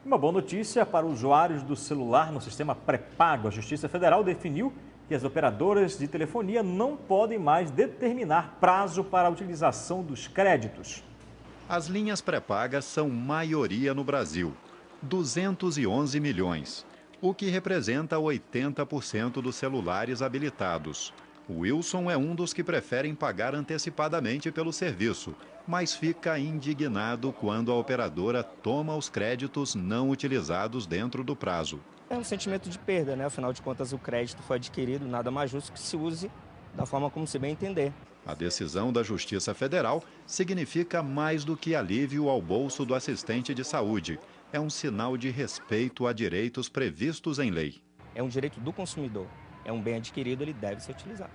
Uma boa notícia para usuários do celular no sistema pré-pago. A Justiça Federal definiu que as operadoras de telefonia não podem mais determinar prazo para a utilização dos créditos. As linhas pré-pagas são maioria no Brasil, 211 milhões, o que representa 80% dos celulares habilitados. O Wilson é um dos que preferem pagar antecipadamente pelo serviço, mas fica indignado quando a operadora toma os créditos não utilizados dentro do prazo. É um sentimento de perda, né? Afinal de contas, o crédito foi adquirido, nada mais justo que se use da forma como se bem entender. A decisão da Justiça Federal significa mais do que alívio ao bolso do assistente de saúde. É um sinal de respeito a direitos previstos em lei. É um direito do consumidor, é um bem adquirido, ele deve ser utilizado.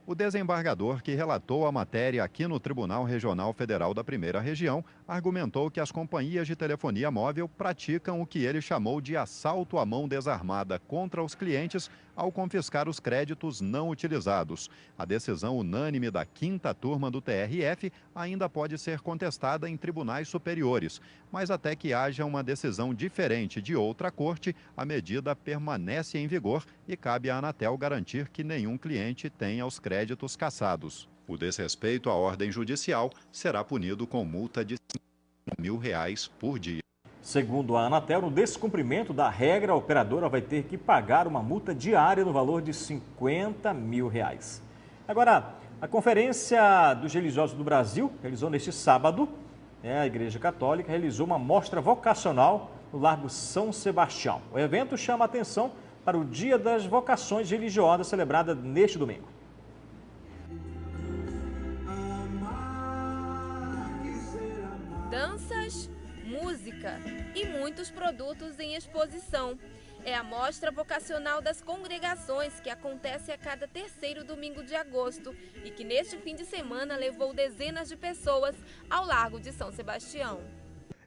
O desembargador que relatou a matéria aqui no Tribunal Regional Federal da Primeira Região argumentou que as companhias de telefonia móvel praticam o que ele chamou de assalto à mão desarmada contra os clientes ao confiscar os créditos não utilizados. A decisão unânime da 5ª turma do TRF ainda pode ser contestada em tribunais superiores, mas até que haja uma decisão diferente de outra corte, a medida permanece em vigor e cabe à Anatel garantir que nenhum cliente tenha os créditos cassados. O desrespeito à ordem judicial será punido com multa de R$5.000 por dia. Segundo a Anatel, no descumprimento da regra, a operadora vai ter que pagar uma multa diária no valor de R$50 mil. Agora, a Conferência dos Religiosos do Brasil realizou neste sábado, a Igreja Católica realizou uma mostra vocacional no Largo São Sebastião. O evento chama a atenção para o Dia das Vocações Religiosas, celebrada neste domingo. Danças, música e muitos produtos em exposição. É a Mostra Vocacional das Congregações, que acontece a cada terceiro domingo de agosto e que neste fim de semana levou dezenas de pessoas ao Largo de São Sebastião.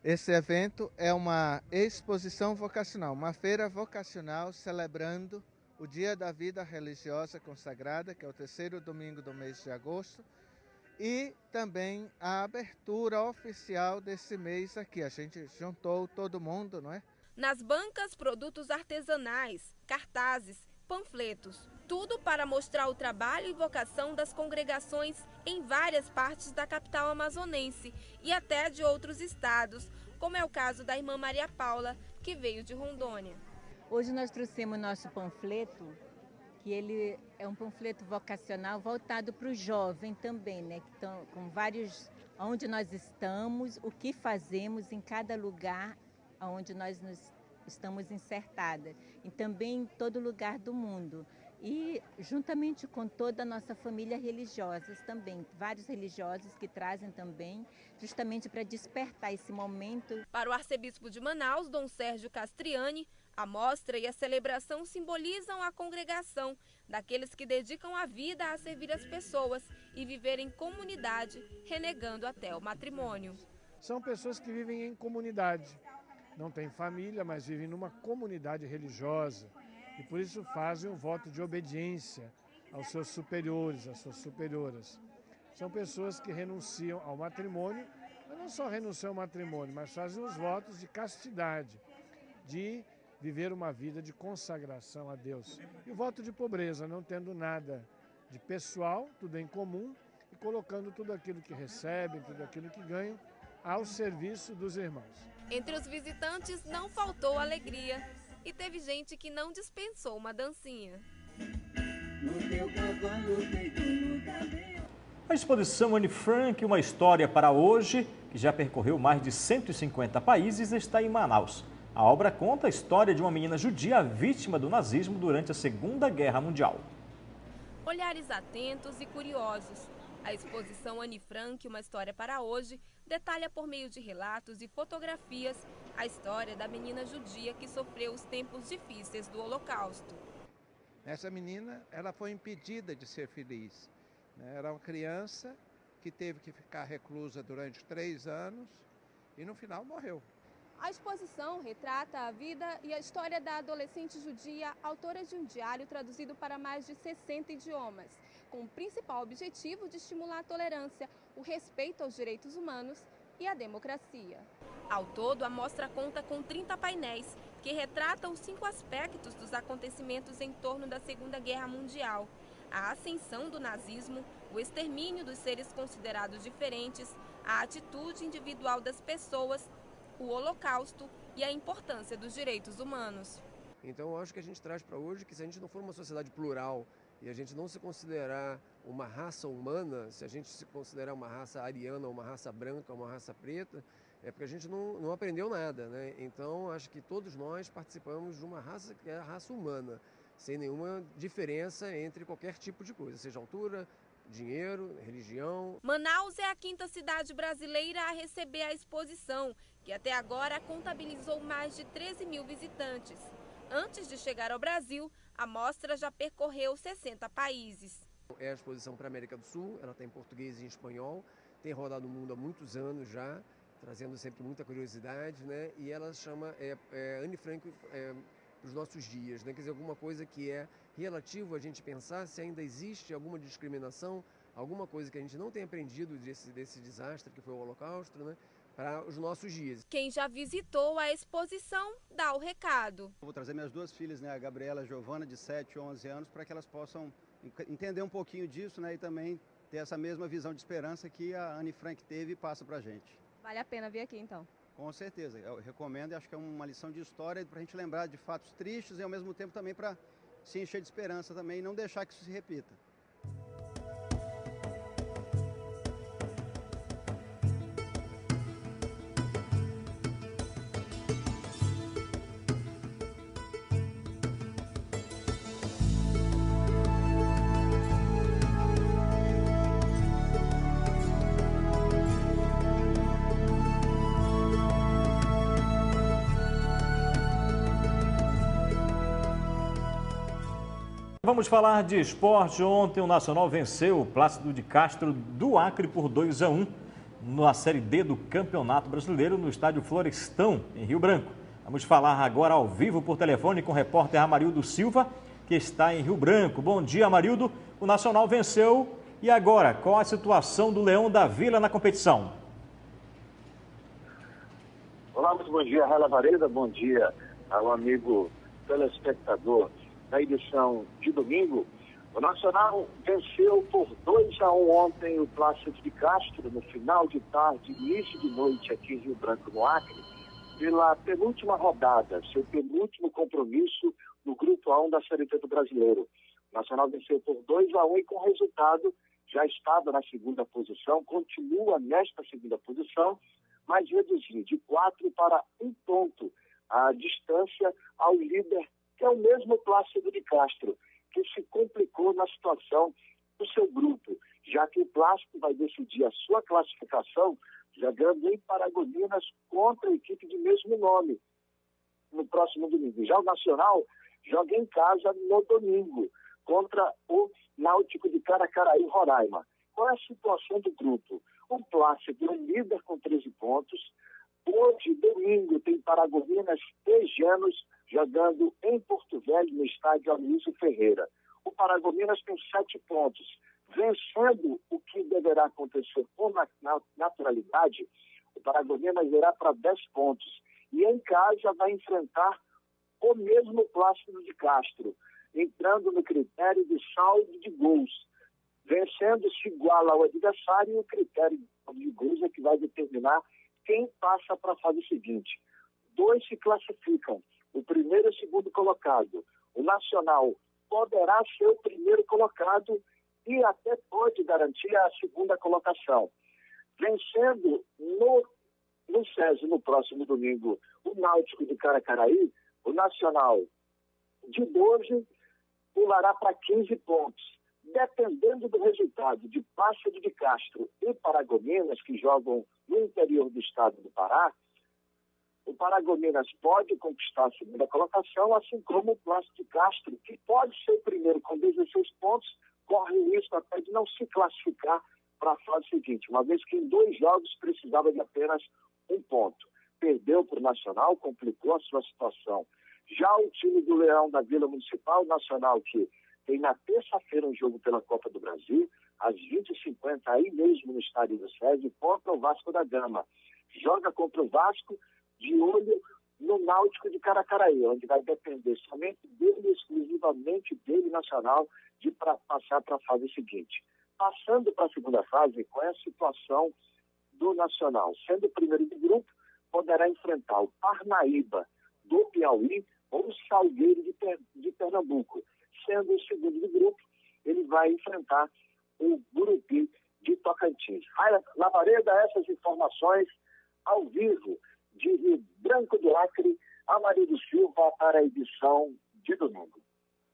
Esse evento é uma exposição vocacional, uma feira vocacional celebrando o Dia da Vida Religiosa Consagrada, que é o terceiro domingo do mês de agosto, e também a abertura oficial desse mês aqui. A gente juntou todo mundo, não é? Nas bancas, produtos artesanais, cartazes, panfletos. Tudo para mostrar o trabalho e vocação das congregações em várias partes da capital amazonense e até de outros estados, como é o caso da irmã Maria Paula, que veio de Rondônia. Hoje nós trouxemos nosso panfleto, que ele é um panfleto vocacional voltado para o jovem também, né? Que estão com vários, onde nós estamos, o que fazemos em cada lugar onde nós estamos insertadas, e também em todo lugar do mundo. E juntamente com toda a nossa família religiosa também, vários religiosos que trazem também, justamente para despertar esse momento. Para o arcebispo de Manaus, Dom Sérgio Castriani, a mostra e a celebração simbolizam a congregação daqueles que dedicam a vida a servir as pessoas e viver em comunidade, renegando até o matrimônio. São pessoas que vivem em comunidade, não têm família, mas vivem numa comunidade religiosa e por isso fazem um voto de obediência aos seus superiores, às suas superioras. São pessoas que renunciam ao matrimônio, mas não só renunciam ao matrimônio, mas fazem os votos de castidade, de viver uma vida de consagração a Deus. E o voto de pobreza, não tendo nada de pessoal, tudo em comum, e colocando tudo aquilo que recebem, tudo aquilo que ganham, ao serviço dos irmãos. Entre os visitantes não faltou alegria e teve gente que não dispensou uma dancinha. A exposição Anne Frank, uma história para hoje, que já percorreu mais de 150 países, está em Manaus. A obra conta a história de uma menina judia vítima do nazismo durante a Segunda Guerra Mundial. Olhares atentos e curiosos. A exposição Anne Frank, uma história para hoje, detalha por meio de relatos e fotografias a história da menina judia que sofreu os tempos difíceis do Holocausto. Essa menina, ela foi impedida de ser feliz. Era uma criança que teve que ficar reclusa durante 3 anos e no final morreu. A exposição retrata a vida e a história da adolescente judia, autora de um diário traduzido para mais de 60 idiomas, com o principal objetivo de estimular a tolerância, o respeito aos direitos humanos e a democracia. Ao todo, a mostra conta com 30 painéis, que retratam os 5 aspectos dos acontecimentos em torno da Segunda Guerra Mundial: a ascensão do nazismo, o extermínio dos seres considerados diferentes, a atitude individual das pessoas, o Holocausto e a importância dos direitos humanos. Então, eu acho que a gente traz para hoje que, se a gente não for uma sociedade plural e a gente não se considerar uma raça humana, se a gente se considerar uma raça ariana, uma raça branca, uma raça preta, é porque a gente não aprendeu nada, né? Então, acho que todos nós participamos de uma raça que é a raça humana, sem nenhuma diferença entre qualquer tipo de coisa, seja altura, dinheiro, religião. Manaus é a 5ª cidade brasileira a receber a exposição, que até agora contabilizou mais de 13 mil visitantes. Antes de chegar ao Brasil, a mostra já percorreu 60 países. É a exposição para a América do Sul, ela tem português e espanhol, tem rodado o mundo há muitos anos já, trazendo sempre muita curiosidade, né? E ela chama Anne Frank para os nossos dias, né? Quer dizer, alguma coisa que é relativo a gente pensar se ainda existe alguma discriminação, alguma coisa que a gente não tem aprendido desse desastre que foi o Holocausto, né? Para os nossos dias. Quem já visitou a exposição dá o recado. Vou trazer minhas 2 filhas, né, a Gabriela e a Giovana, de 7 e 11 anos, para que elas possam entender um pouquinho disso, né, e também ter essa mesma visão de esperança que a Anne Frank teve e passa para a gente. Vale a pena vir aqui, então? Com certeza, eu recomendo e acho que é uma lição de história para a gente lembrar de fatos tristes e ao mesmo tempo também para se encher de esperança também e não deixar que isso se repita. Vamos falar de esporte. Ontem o Nacional venceu o Plácido de Castro do Acre por 2-1 na Série D do Campeonato Brasileiro no estádio Florestão, em Rio Branco. Vamos falar agora ao vivo por telefone com o repórter Amarildo Silva, que está em Rio Branco. Bom dia, Amarildo. O Nacional venceu e agora, qual a situação do Leão da Vila na competição? Olá, muito bom dia, Raila Vareda. Bom dia ao amigo telespectador da edição de domingo. O Nacional venceu por 2-1 ontem o Plácido de Castro, no final de tarde, início de noite, aqui em Rio Branco, no Acre, pela penúltima rodada, seu penúltimo compromisso no Grupo A1 da Série D do Brasileiro. O Nacional venceu por 2-1 e, com o resultado, já estava na 2ª posição, continua nesta 2ª posição, mas reduziu de 4 para 1 ponto a distância ao líder, que é o mesmo Plácido de Castro, que se complicou na situação do seu grupo, já que o Plácido vai decidir a sua classificação jogando em Paragominas contra a equipe de mesmo nome no próximo domingo. Já o Nacional joga em casa no domingo contra o Náutico de Caracaraí, Roraima. Qual é a situação do grupo? O Plácido é líder com 13 pontos. Hoje, domingo, tem Paragominas e Genos jogando em Porto Velho, no estádio Aloysio Ferreira. O Paragominas tem 7 pontos. Vencendo o que deverá acontecer com naturalidade, o Paragominas irá para 10 pontos. E em casa vai enfrentar o mesmo Plácido de Castro, entrando no critério de saldo de gols. Vencendo, se iguala ao adversário, e o critério de gols é que vai determinar quem passa para a fase seguinte. 2 se classificam, o primeiro e o segundo colocado. O Nacional poderá ser o primeiro colocado e até pode garantir a 2ª colocação. Vencendo no SESI no próximo domingo o Náutico de Caracaraí, o Nacional de 12 pulará para 15 pontos. Dependendo do resultado de Plácido de Castro e Paragominas, que jogam no interior do estado do Pará, o Paragominas pode conquistar a 2ª colocação, assim como o Plácido de Castro, que pode ser o primeiro com 16 pontos, corre o risco até de não se classificar para a fase seguinte, uma vez que em 2 jogos precisava de apenas 1 ponto. Perdeu para o Nacional, complicou a sua situação. Já o time do Leão da Vila Municipal, Nacional, que tem na terça-feira um jogo pela Copa do Brasil, às 20h50, aí mesmo no estádio do SESI, contra o Vasco da Gama. joga contra o Vasco, de olho no Náutico de Caracaraí, onde vai depender somente dele, exclusivamente dele, Nacional, de passar para a fase seguinte. Passando para a segunda fase, qual é a situação do Nacional? Sendo o primeiro de grupo, poderá enfrentar o Parnaíba do Piauí ou o Salgueiro de Pernambuco. Sendo o segundo de grupo, ele vai enfrentar o Gurupi de Tocantins. Raila Lavareda, essas informações ao vivo de Rio Branco do Acre, Amarildo Silva para a edição de domingo.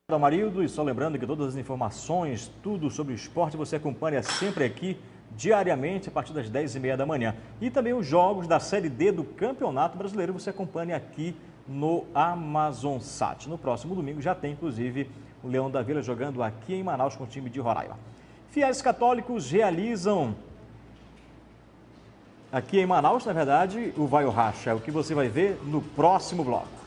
Amarildo, e só lembrando que todas as informações, tudo sobre o esporte, você acompanha sempre aqui, diariamente, a partir das 10h30 da manhã. E também os jogos da Série D do Campeonato Brasileiro, você acompanha aqui no Amazonsat. No próximo domingo já tem, inclusive, o Leão da Vila jogando aqui em Manaus com o time de Roraima. Fiéis católicos realizam aqui em Manaus, na verdade, o Vai ou Racha. É o que você vai ver no próximo bloco.